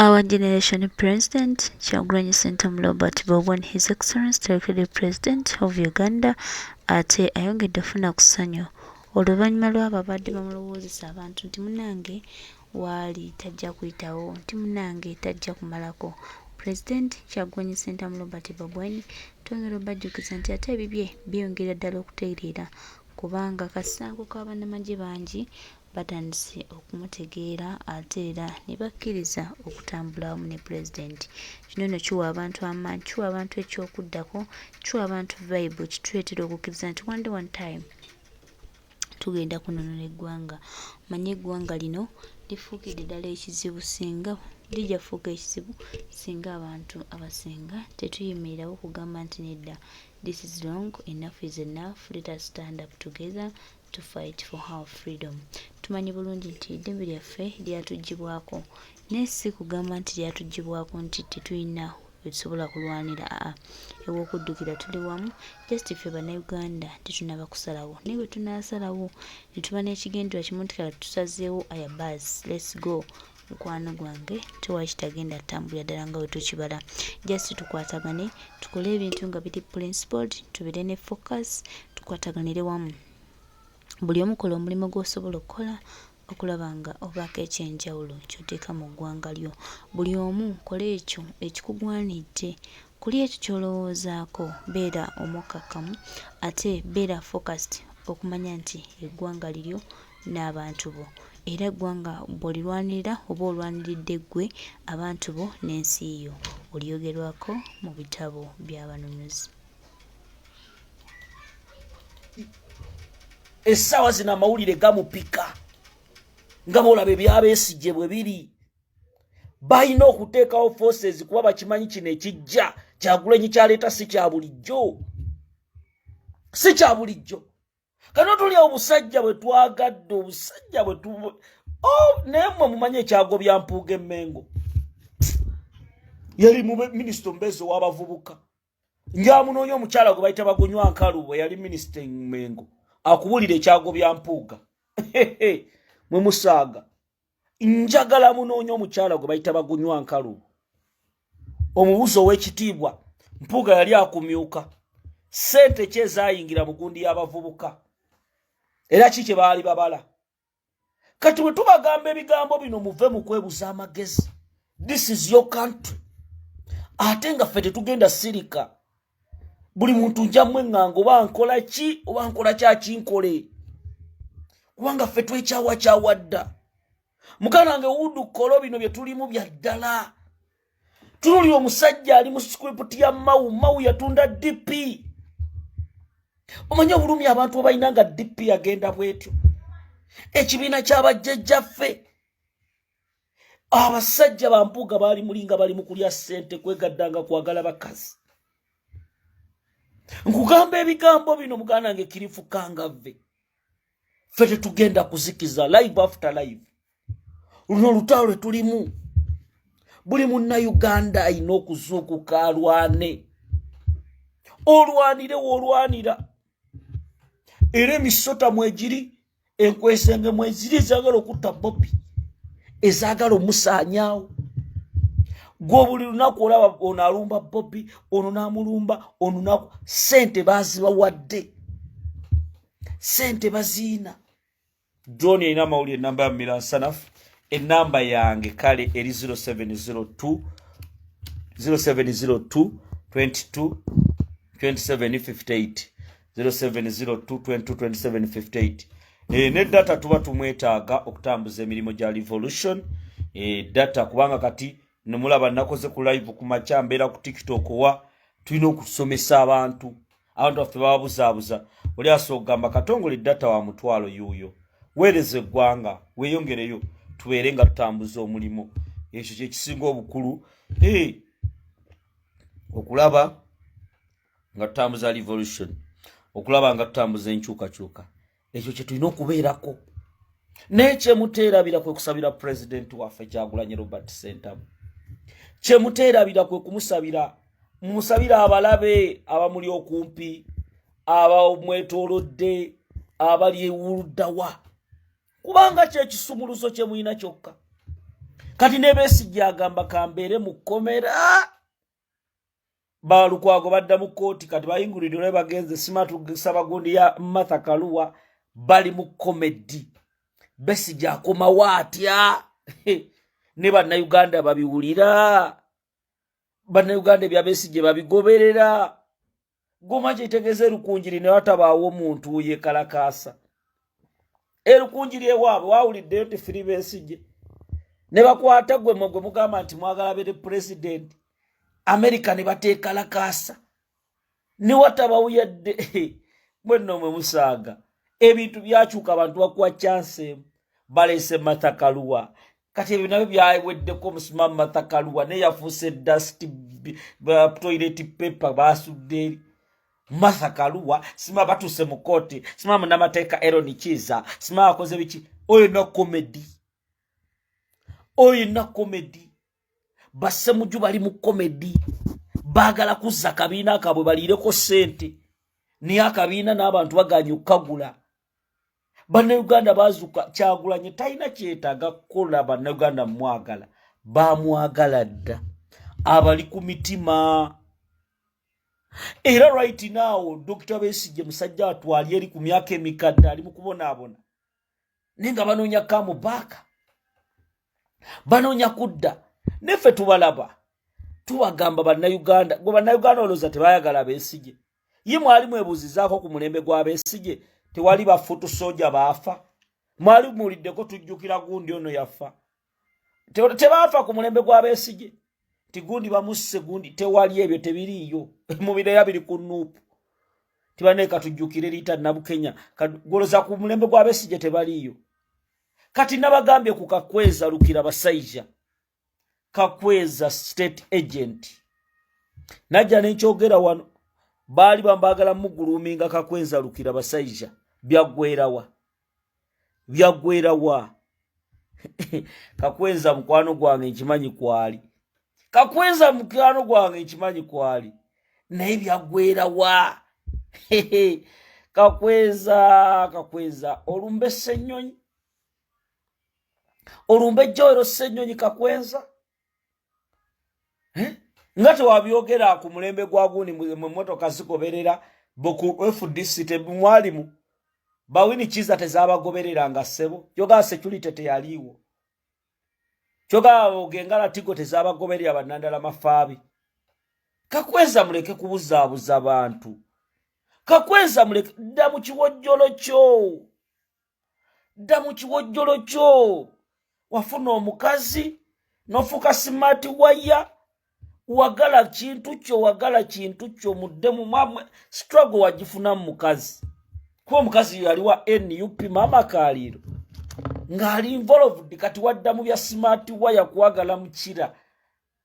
Our generation President Kyagulanyi Ssentamu Robert Bobwen, His Excellency the President of Uganda, ate ayongedde ofuna ku ssanyu oluvannyuma lw'ababadde bamulowoozesa abantu nti munnange waali tajja kuyitawo, nti munnange tajja kumalako. President Kyagulanyi Ssentamu Robert Bobwen twongera obajjukiza nti ate ebibye byeyongera ddala okutereera kubanga kasango ka bannamagye bangi batandise okumutegeera ate era ne bakkiriza okutambula wamu ne pulezidenti. Kino nno kiwa abantu amaanyi, kiwa abantu ekyokuddako, kiwa abantu vibe, kituleetera okukkiriza nti one time tugenda kununula eggwanga. Manye eggwanga lino lifuukidde ddala ekizibu singa lijja fuuka ekizibu singa abantu abasinga tetuyimirirawo kugamba nti nedda, this is wrong, enough is enough, let us stand up together to fight for our freedom. Tumanyi bulungi nti eddembe lyaffe lyatuggibwako, naye si kugamba nti lyatuggibwako nti tetulina wetusobola kulwanira. Ew'okuddukira tuli wamu, just ffe bannayuganda tetunaba kusalawo, naye bwe tunaasalawo ne tuba n'ekigendera kimu nti kala tusazeewo aya bus, let's go. Mukwano gwange tewali kitagenda tambulira ddala nga bwe tukibala, just tukwatagane tukole ebintu nga biri principled, tubeere ne focus, tukwataganire wamu. Buli omu kola omulimu gw'osobola okukola okulaba nga obaako ekyenjawulo ky'oteeka mu ggwanga lyo. Buli omu kola ekyo ekikugwanidde, kuli ekyo ky'olowoozaako, beera omukkakkamu ate beera focused okumanya nti eggwanga liryo n'abantu bo, era eggwanga bw'olirwanirira oba olwaniridde ggwe, abantu bo n'ensi yo, olyogerwako mu bitabo by'abanunuzi. Essaawa zino amawulire gamupika nga boolaba ebyabeesigye bwe biri. Balina okuteekawo forces kuba bakimanyi kino ekijja Kyagulanyi kyaleeta si kya bulijjo, si kya bulijjo. Kano tulya obusajja bwe twagadde, obusajja bwe tu naye mmwe mumanye ekyagobya Mpuuga Emmengo yali minisita omubeezi w'abavubuka, njaamunoonya omukyala gwe bayita Bagunywa Nkalu yali minisita Emmengo akubulira ekyagobya Mpuuga. Mwe musaaga, njagala munoonya omukyala gwe bayita Bagunywa Nkalu, omubuzo ow'ekitiibwa. Mpuuga yali akumyuka, ssente ki ezaayingira mu gundi y'abavubuka, era ki kye baali babala. Kati bwe tubagamba ebigambo bino muve mu kwebuza amagezi, this is your country, ate nga ffe tetugenda sirika. Buli muntu njamwe ŋŋanga oba nkola ki oba nkola kyakinkole, kubanga ffe twekyawa dda. Mukana wange Wudu bino bye tulimu bya ddala. Tululi omusajja ali mu script ya Mau yatunda DP. Omanya obulumi abantu abalina nga DP agenda bwetyo. Ekibiina ky'abajjajjaffe abasajja ba Mpuuga baali mulinga bali mu kulya ssente kwegaddanga kwagala bakazi. Nkugamba ebigambo bino muganda wange kirifukanga vve. Ffe tetugenda kuzikiza live after live. Luno olutalo lwe tulimu, buli munnayuganda alina okuzuukuka alwane. Olwanire w'olwanira. Era emisota mwegiri, enkwesenge mweziri ezaagala okutta Bobby, ezaagala omusaanyaawo. Gwe buli lunaku olaba ono alumba Bobby, ono n'amulumba, ono naku ssente baazibawadde, ssente baziina. John erina amawulire ennamba ya Mira Nsanafu, ennamba yange kale eri 0702 22 2758 0702 22 2758. Ne data tuba tumwetaaga okutambuza emirimu gya Revolution. Data kubanga kati nomulaba nakoze ku live ku makya mbeera ku TikTok wa tulina okusomesa abantu baffe babuzaabuza. Oli asogamba Katongole data wa mutwalo yuuyo, weereze eggwanga weeyongereyo tubeere nga tutambuza omulimu. Ekyo kye kisinga obukulu, okulaba nga tutambuza Revolution, okulaba nga tutambuza enkyukakyuka. Ekyo kye tulina okubeerako. Nekyemuteerabira kwe kusabira President waffe Kyagulanyi Robert Ssentamu. Kyemuteerabira kwe kumusabira, musabira abalabe abamuli okumpi, abamwetoolodde, abali ewuluddawa, kubanga kye kisumuluzo kye muyina kyokka. kati ne Besigye agamba kambeere mu kkomera balukwago badda mu kooti kati bayinguliddwe bagenze Simatu Ssabagundi ya Martha Karua bali mu komedi. Besigye akomawo atya ne bannayuganda babiwulira, bannayuganda ebya Besigye babigoberera. Goma kyetegeeza erukunjiri ne watabaawo omuntu yeekalakaasa. Erukunjiri ewaabwe wawuliddeyo tifiri Besigye ne bakwata gwe mugamba nti mwagala bere president America ne bateekalakaasa ne watabaawo yadde mwenno mwe musaaga ebintu byakyuka abantu bakuwa chance balese Martha Karua kati ebyo nabyo byaweddeko musimama Martha Karua ne yafuuse dust toilet paper basudde Martha Karua sima batuse mu kooti sima munamateeka Aaron Kiza sima akoze biki oyo na comedy basse muju bali mu comedy bagala kuzza kabiina akabwe balireko sente ni akabiina n'abantu baganye okagula. Bannayuganda bazuka Kyagulanyi talina kyetaaga kukola bannayuganda mwagala bamwagala dda abali ku mitima. Era right now Dr. Besigye musajja atwali eri ku myaka emikadde ali mu kubonaabona nenga banoonya kamu baaka banoonya kudda neffe tubalaba tubagamba bannayuganda gwe bannayuganda olowooza tebayagala Besigye ye mwali mwebuuzizaako ku mulembe gwa Besigye tewali bafutu soja baafa mwali muliddeko tujjukira gundi ono yafa tebaafa ku mulembe gwa Besigye tigundi bamusse gundi tewali ebyo tebiriiyo mubire yabiri ku nuupu tibaneka tujjukire liita Nabukenya goloza ku mulembe gwa Besigye tebaliiyo. Kati nabagambye ku Kakweza Lukira Basaija Kakweza state agent najja n'enkyogera wano baali bambagala muguluminga Kakweza Lukira Basaija byaggwerawa Kakweza mukwano gwange nkimanyi kwali Kakweza mukwano gwange nkimanyi kwali naye byaggwerawa Kakweza olumbe Ssenyonyi olumbe Joero Ssenyonyi Kakweza nga tewabyogera ku mulembe gwa guni mu mmotoka zigoberera boku FDC tebumwalimu bawini Kiza tezabagoberera nga ssebo yoga security teyaliiwo kyoga ogengala tigo tezabagoberera bannandala mafaabi. Kakweza muleke kubuzaabuza abantu. Kakweza muleke dda mu kiwojjolo kyo wafuna omukazi nofuka smart waya wagala kintu kyo muddemu mwamwe struggle wagifuna mu mukazi kuba omukazi yali wa NUP mama Kaliro ng'ali involved kati wadda mu bya smart waya kwagala mukira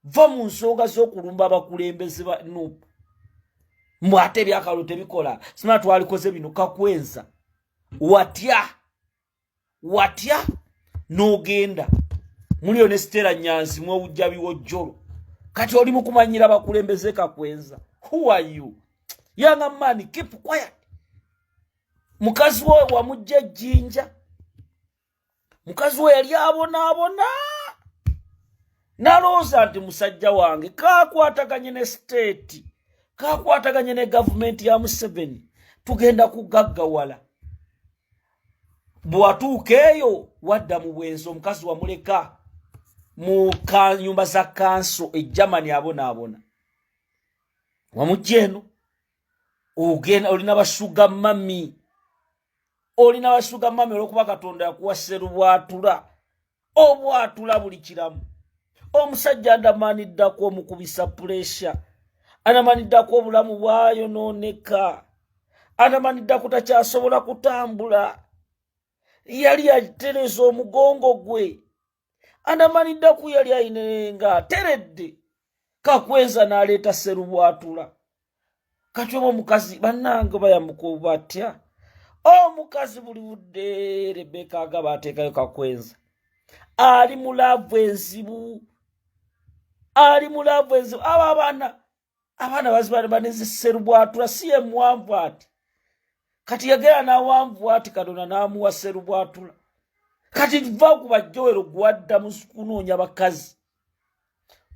va mu nsonga z'okulumba abakulembeze ba NUP mwate byakalo tebikola smart walikoze bino Kakweza watya n'ogenda mulio ne Stella Nyanzi mwewujja biwojjolo kati oli mukumanyira bakulembeze Kakweza. Who are you? Young man, keep quiet. Mukazi we wamujja Jinja. Mukazi we yali abona. Nalooza nti musajja wange kakwataganye ne state. Kakwataganye ne government ya Museveni. Tugenda kugaggawala. Bwatuuka eyo wadda mu bwenzi omukazi wamuleka mu nyumba za kanso Germany abona wamujjeno ogenda olina bashuga mami olwokuba Katonda yakuwa serubwatula obwatula buli kiramu. Omusajja andamaniddako omukubisa pressure andamaniddako obulamu bwayo nooneka andamaniddako takyasobola kutambula yali yatereza omugongo gwe andamaniddaku yali ayinenga teredde. Kakweza n'aleeta serubwatula kati omukazi bannange bayambuka batya omukazi buli budde Rebecca agaba ateekayo Kakweza ali mulavu enzibu aba abaana bazibale baneze serubwatula siye muwanvu ati kati yagera n'awanvu ati Katonda n'amuwa serubwatula kati va ku bajjowero gwadda mu kunoonya bakazi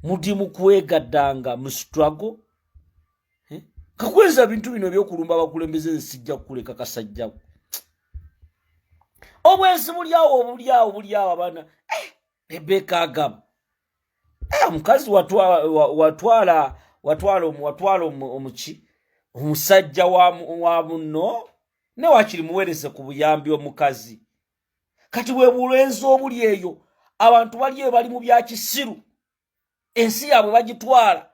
mudi mu kwegaddanga mu struggle kakweza bintu bino ebyokulumba abakulembeze sijja kukuleka kasajja obwensi bulyawo abaana Rebecca agamba mukazi watwala omuki omusajja wa muno ne wakiri muwereze ku buyambi omukazi kati bwe bulenzi obuli eyo abantu bali mu bya kisiru ensi yaabwe bagitwala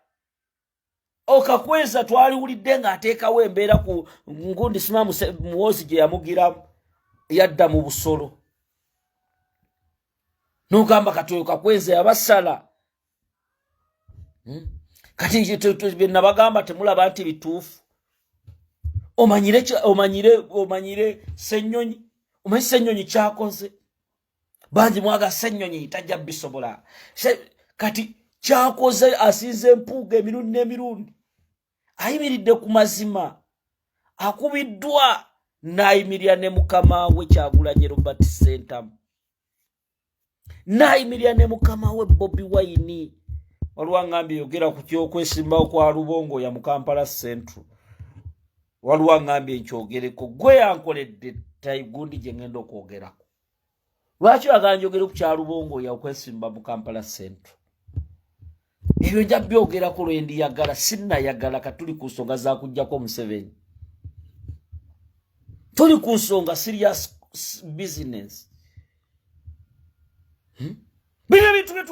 okakweza twaliwulidde ng'ateekawo embeera ku ngundi sima muwozi gye yamugiramu yadda mu busolo n'ogamba kati oyo kakweza yabasala kati bye nabagamba temulaba nti bituufu omanyire Ssennyonyi omanyi Ssennyonyi kyakoze bangi mwaga Ssennyonyi tajja bisobola kati kyakoze asinze empuuga emirundi n'emirundi ayimiridde ku mazima akubiddwa n'ayimirira ne mukama we Kyagulanyi Robert Ssentamu n'ayimirira ne mukama we Bobi Wine waliwo ngambye yogera ku kyokwesimbawo kwa Lubongo ya mu Kampala Central waliwo ngambye nkyogereko gwe yankoledde tayigundi gye ngenda okwogerako lwaki aganjogere ku kya Lubongo ya okwesimba mu Kampala Central ebyo nja byogerako lwe ndiyagala sinnayagala katuli ku nsonga za kujjako Museveni tuli ku nsonga serious business bino bintu bye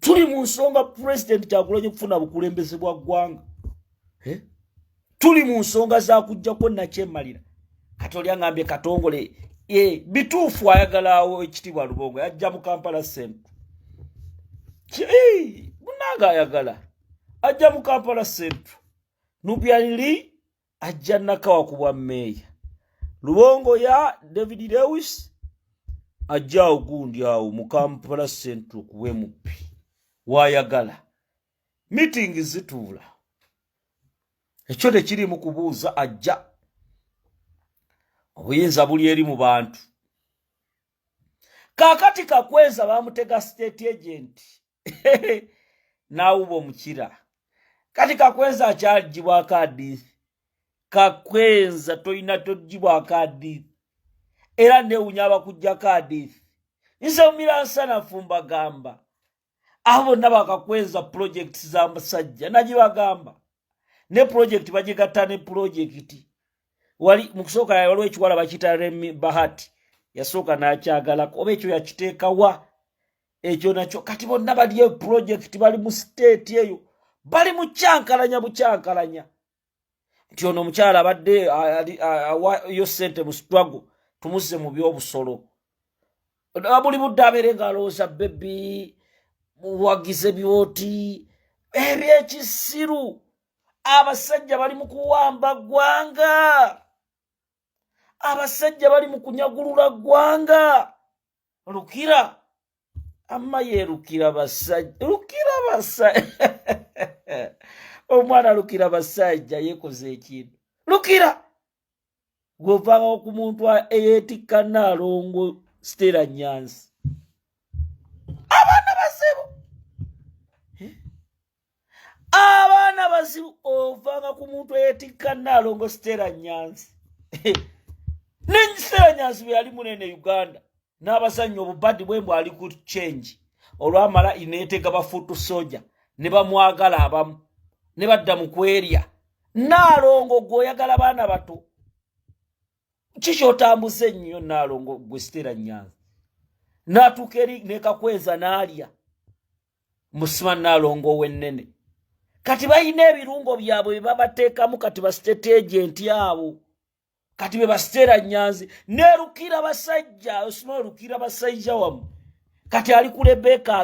tuli mu nsonga President Kyagulanyi kufuna bukulembeze bwa ggwanga tuli mu nsonga za kujjako nakyemalira kati oli angambye Katongole bituufu ayagalawo ekitibwa Lubongo yajja mu Kampala Central munanga ayagala ajja mu Kampala Central Nubialili ajja Nakawa ku bwa meeya Lubongo ya David Lewis ajja ogundi awo mu Kampala Central ku MP wayagala meeting zituula ekyo tekiri mu kubuuza ajja obuyinza buli eri mu bantu kakati kakweza bamutega state agent nawuba omukira kati kakweza akyagibwako hadithi kakweza toyina togibwako hadithi era newunya abakujjako hadithi nze omiransanafu mbagamba abo bonna bakakweza project za musajja nagibagamba ne project bagigatta ne project wali mukusooka waliwo ekiwala bakiyita Remi Bahati yasooka n'akyagalako oba ekyo yakiteekawa ekyo nakyo kati bonna bali project bali mu state eyo bali mu kyankalanya nti ono omukyala abadde yo ssente mu struggle tumuzze mu byobusolo buli budde abeere ng'alowooza bebi muwagize byoti ebyekisiru abasajja bali mu kuwamba ggwanga abasajja bali mu kunyagulula ggwanga Lukira amma yerukira basajja omwana Lukira basajja yekoze ekintu Lukira govanga ku muntu eyeetikka Nalongo Stella Nyanzi abaana bazibu ovanga ku muntu eyeetikka Nalongo Stella Nyanzi ne Stella Nyanzi bwe yali munene Uganda n'abazannyi obubadi bwembwe ali ku change olwamala ineetega bafuutu soja ne bamwagala abamu ne badda mu kwerya Nalongo gweoyagala baana bato kikyotambuza ennyo Nalongo gwe Stella Nyanzi n'atuuka eri ne Kakweza n'alya musima Nalongo w'ennene kati bayina ebirungo byabwe babateekamu kati ba state agent abo kati be ba Stella Nyanzi ne Lukira basajja osima Lukira basajja wamu kati ali ku Rebecca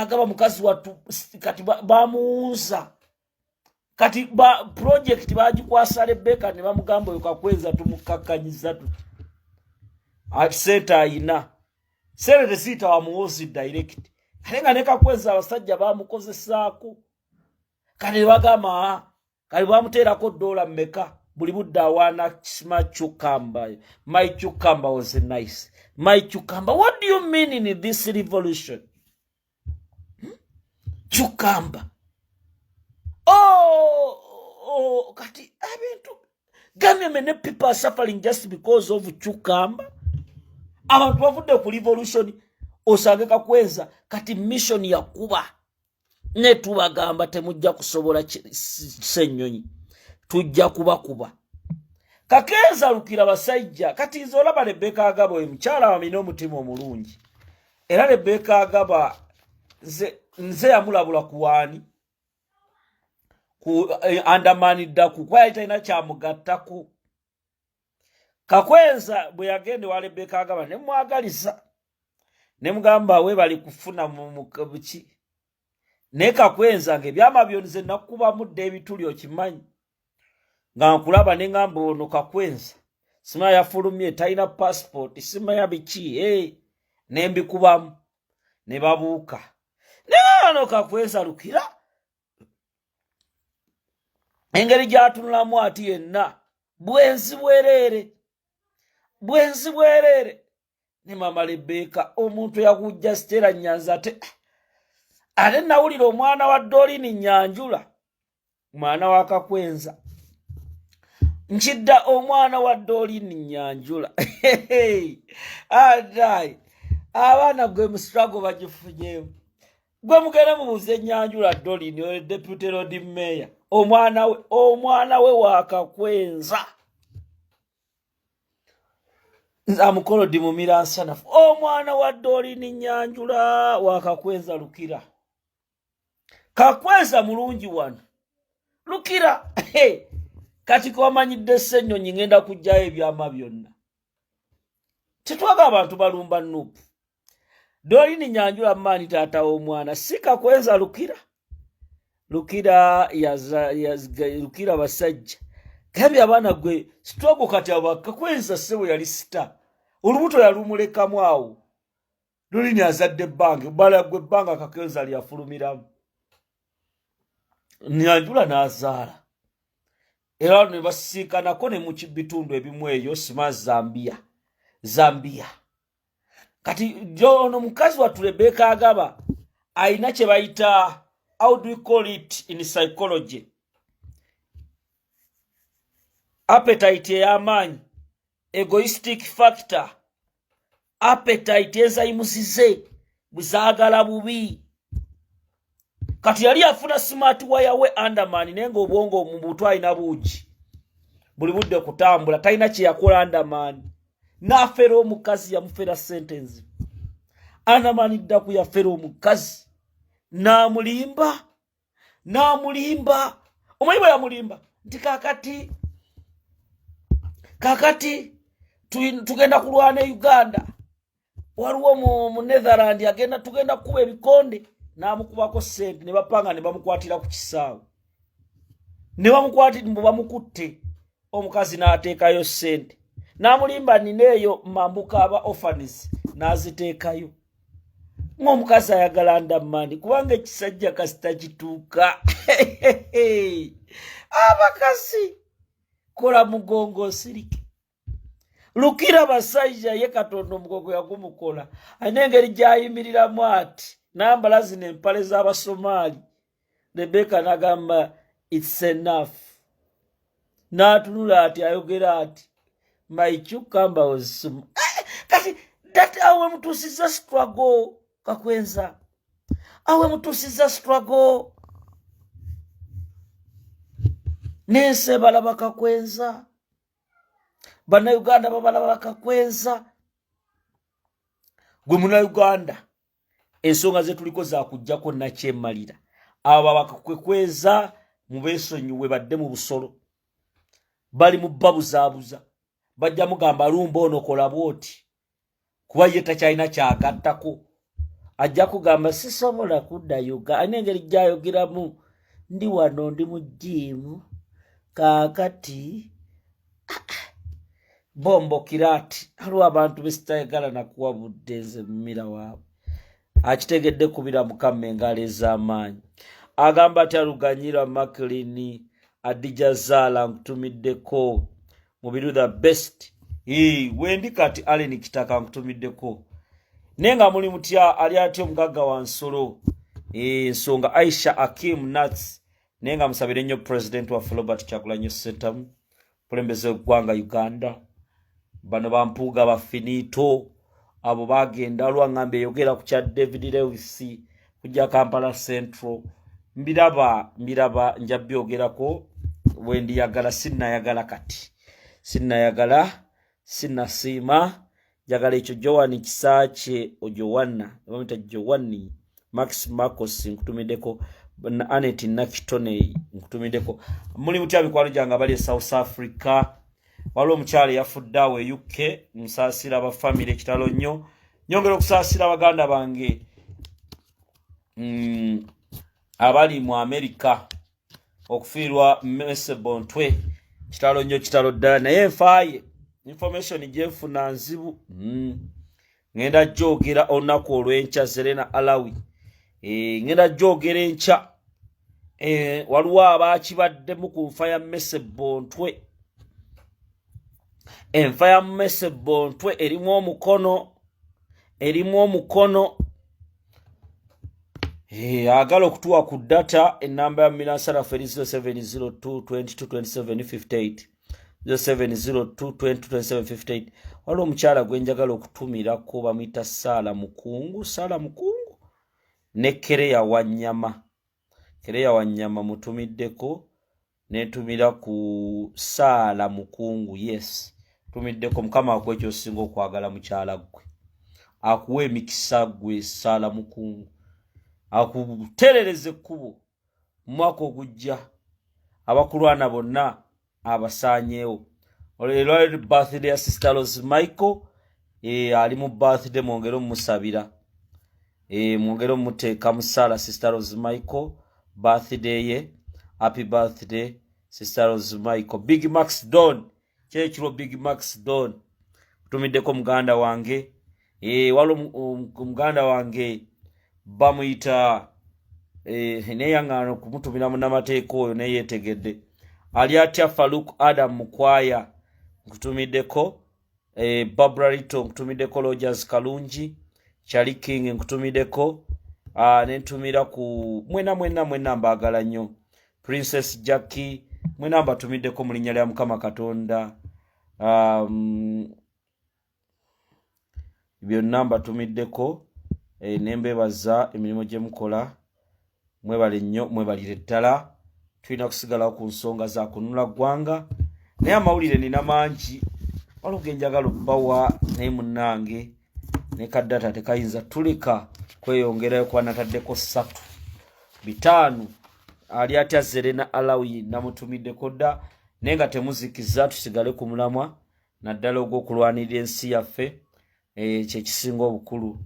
agaba mukazi watu kati bamuunza kati project bagikwasa Rebecca ne bamugamba oyo Kakweza tumukakkanyiza tuti senta ayina sente tesiyita wa muwozi direct alenga ne Kakweza abasajja bamukozesaako kati bagamba kali bamuteerako $mmeka buli budde awaana my cucumber. My cucumber was nice. My cucumber. What do you mean in this revolution? Cucumber. Oh, kati abantu gamye many people are suffering just because of cucumber. Abantu bavudde ku revolution osange Kakweza kati mission ya kuba ne tubagamba temujja kusobola Ssenyonyi tujja kuba Kakenza Lukira basajja kati nze olaba Rebecca Agaba omukyala amina omutima omulungi era Rebecca Agaba nze yamulabula kuwaani ku andamaniddaku kwa yalina kyamugattako Kakweza bwe yagende wa Rebecca Agaba ne mwagaliza ne mugamba we bali kufuna mu buki ne Kakweza ngebyama byonize nakuba mudde ebituli okimanyi nga nkulaba ne ngamba ono Kakweza sima yafulumye talina passport sima ya biki ne mbikubamu ne babuuka ne ano Kakweza Lukira engeri gyatunulamu ati yenna bwenzi bwerere ne mama Rebecca omuntu yakujja Stella Nyanza ate nawulira omwana wa Dolini Nyanjula mwana wa Kakweza nchidda omwana wa Dolini Nyanjula adai abana gwe mu struggle bagifunyemu gwe mugenda mubuze Nyanjula Dolini o deputy road mayor omwana we wa Kakweza amukolo dimumira nsanafu omwana wa Dolini Nyanjula wa Kakweza Lukira Kakweza mulungi wano Lukira kati ko amanyidde Ssenyonyi ngenda kujjayo ebyama byonna tetwaga abantu balumba nupu Dolini Nyanjula mani taata omwana si Kakweza Lukira Lukira basajja gambye abaana gwe struggle kati Kakweza sebo yali star olubuto yalumulekamu awo Dolini azadde bange bala gwe banga Kakweza lyafulumiramu Nyanjula n'azaala era ne basiikanako ne mu bitundu ebimu eyo sima Zambia kati ono mukazi watu Rebecca Agaba ayina kye bayita how do we call it in psychology appetite y'amaanyi egoistic factor appetite ezayimusize buzaagala bubi kati yali afuna smart wire we Andaman nenga obwongo mu butu alina buugi buli budde kutambula talina kye yakola Andaman n'afera omukazi yamufera sentence Andaman ddaku yafera omukazi n'amulimba omuliba yamulimba nti kakati tugenda kulwana Uganda waliwo mu Netherland agenda tugenda kuba ebikonde n'amukubako sente ne bapanga ne bamukwatira ku kisaawe ne bamukwatira mbu bamukutte omukazi n'ateekayo sente n'amulimba nineeyo mambuka aba orphans n'aziteekayo ng'omukazi ayagala Andaman kubanga ekisajja kasita kituuka abakazi kola mugongo osirike Lukira basajja ye Katonda omugongo yagumukola ayina engeri gy'ayimiriramu ati n'ambala zino empale z'Abasomali Rebecca n'agamba it's enough n'atunula ati ayogera ati my cucumber was kati that awe mutusiza struggle Kakweza awe mutusiza struggle nese balaba Kakweza bana Uganda babalaba Kakweza gwe muna Uganda ensonga ze tuliko za kujjako nakyemalira abo Bakakweza mubesonyiwe badde mu busolo bali mu babuzaabuza bajja mugamba lumba ono kola bwoti kuba ye takyalina kyagattako ajja kugamba sisobola kudda Uganda anengeri gyayogeramu ndi wano ndi mu jimu kakati bombo kirati haliwo abantu besitayagala nakuwa buddenze mumira waabwe akitegedde kubira Mukama engalo ez'amaanyi agamba ati aluganyira Maklini Adija Zala nkutumiddeko mubiru the best wendi kati Allen Kitaka nkutumiddeko nenga muli mutya ali ati omugagga wa Nsolo ensonga Aisha Akim Nuts nenga musabire nnyo president wa Robert Kyagulanyi Ssentamu kulembeze gwanga Uganda bano bampuuga bafinito abo bagenda lwangambe yogera ku kya David Lewis kujja Kampala Central mbiraba njabyogerako wendi yagala sinayagala kati sinayagala sinasiima jagala ekyo Joan Kisaache ojowana bamita Joani Max Marcos nkutumiddeko Anet Nakitone nkutumiddeko muli mutya mikwano janga bali South Africa waliwo omukyala yafuddawo UK musaasira aba family ekitalo nnyo nyongera okusaasira abaganda bange abali mu America okufiirwa Mese Bontwe kitalo nnyo kitalo ddala naye nfaaye information jefuna nzibu ngenda jogera olunaku olw'enkya Serena Alawi ngenda jogera enkya waliwo abaakibaddemu ku nfa ya Mese Bontwe enfa ya Mese Bontwe erimu omukono agala okutuwa ku data enamba ya Minasarafu 0702222758 0702222758 waliwo omukyala gwe njagala okutumirako bamuyita Saala Mukungu ne Kereya Wanyama mutumiddeko netumira ku Saala Mukungu yes tumiddeko mukama akwekyo osinga okwagala mukyala gwe akuwa emikisa gwe Saala Mukungu akuterereze ekkubo mwaka ogujja abakulwana bonna abasaanyeewo olwaleero birthday ya Sister Rose Michael ali mu birthday mwongere omusabira mwongere omuteeka musaala Sister Rose Michael birthday ye happy birthday Sister Rose Michael Big Max Don kyekiro Big Max Don tumiddeko muganda wange muganda wange bamuyita neyaŋŋaana okumutumira munnamateeka oyo neyeetegedde ali atya Farouk Adam Mukwaya nkutumiddeko Barbara Rito nkutumiddeko Rogers Kalungi Charlie King nkutumiddeko nentumira ku mwena mbaagala nnyo Princess Jackie mwena mbatumiddeko mu linnya lya Mukama Katonda byonna mbatumiddeko nembebaza emirimu gye mukola mwebale nnyo mwebalire ddala tulina kusigalawo ku nsonga za kunula ggwanga naye amawulire nina mangi waliwo genjagala obbawa naye munnange ne kaddata tekayinza tuleka kweyongerayo kuba nataddeko 3 5 ali atya Serena Alawi namutumiddeko dda naye nga temuzikiza tusigale ku mulamwa naddala ogw'okulwanirira ensi yaffe kyekisinga obukulu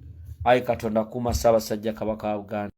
ayi Katonda kuuma Ssaabasajja Kabaka wa Buganda.